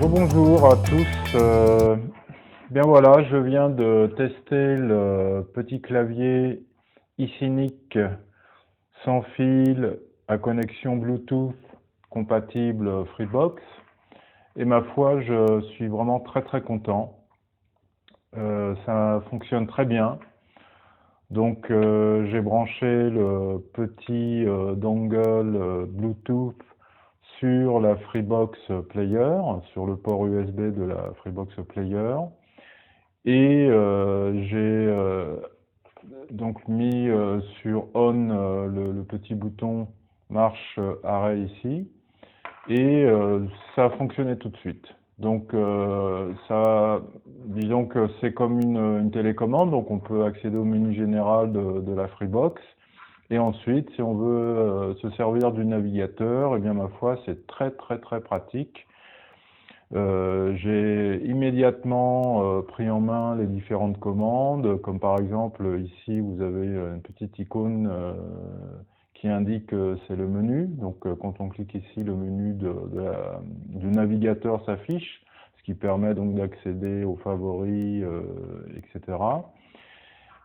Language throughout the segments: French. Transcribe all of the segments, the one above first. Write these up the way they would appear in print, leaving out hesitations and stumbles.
Bonjour à tous. Bien voilà, je viens de tester le petit clavier iCinic sans fil à connexion Bluetooth compatible Freebox. Et ma foi, je suis vraiment très content. Ça fonctionne très bien. Donc j'ai branché le petit dongle Bluetooth sur la Freebox Player, sur le port USB de la Freebox Player. Et j'ai donc mis sur On le petit bouton marche arrêt ici. Et ça a fonctionné tout de suite. Donc disons que c'est comme une télécommande, donc on peut accéder au menu général de la Freebox. Et ensuite, si on veut se servir du navigateur, eh bien ma foi, c'est très pratique. J'ai immédiatement pris en main les différentes commandes, comme par exemple ici vous avez une petite icône qui indique que c'est le menu. Donc quand on clique ici, le menu du navigateur s'affiche, ce qui permet donc d'accéder aux favoris, etc.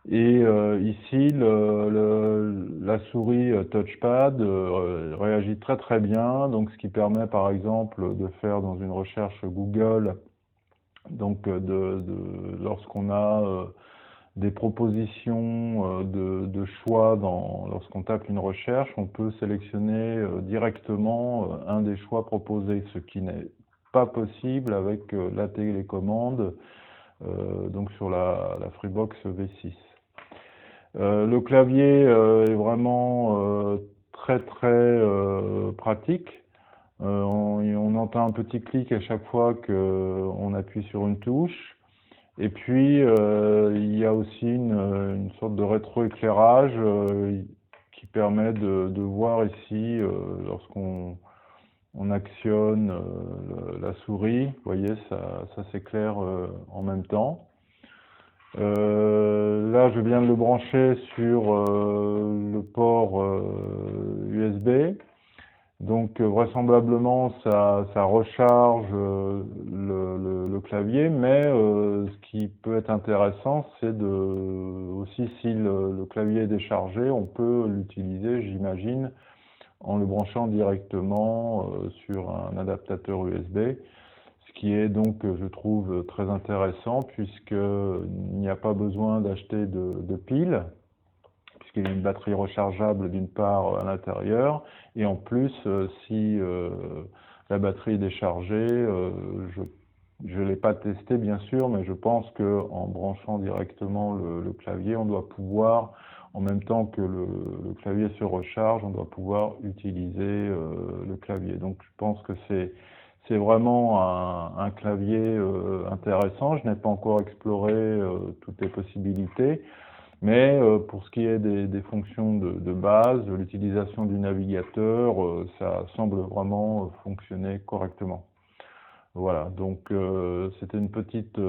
Et ici, la souris touchpad réagit très bien, donc ce qui permet par exemple de faire dans une recherche Google, donc lorsqu'on a des propositions de choix lorsqu'on tape une recherche, on peut sélectionner directement un des choix proposés, ce qui n'est pas possible avec la télécommande donc sur la Freebox V6. Le clavier est vraiment très pratique. On entend un petit clic à chaque fois qu'on appuie sur une touche. Et puis il y a aussi une sorte de rétroéclairage qui permet de voir ici lorsqu'on actionne la souris. Vous voyez, ça s'éclaire en même temps. Là, je viens de le brancher sur le port USB. Donc, vraisemblablement, ça recharge le clavier, mais ce qui peut être intéressant, c'est aussi si le clavier est déchargé, on peut l'utiliser, j'imagine, en le branchant directement sur un adaptateur USB. Ce qui est donc, je trouve, très intéressant, puisqu'il n'y a pas besoin d'acheter de piles, puisqu'il y a une batterie rechargeable d'une part à l'intérieur, et en plus, si la batterie est déchargée, je ne l'ai pas testé bien sûr, mais je pense qu'en branchant directement le clavier, on doit pouvoir, en même temps que le clavier se recharge, on doit pouvoir utiliser le clavier. Donc je pense que c'est vraiment un clavier intéressant. Je n'ai pas encore exploré toutes les possibilités, mais pour ce qui est des fonctions de base, de l'utilisation du navigateur, ça semble vraiment fonctionner correctement. Voilà, donc c'était une petite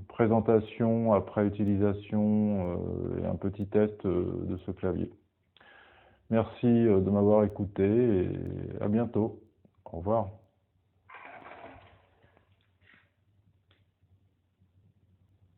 présentation après utilisation et un petit test de ce clavier. Merci de m'avoir écouté et à bientôt. Au revoir.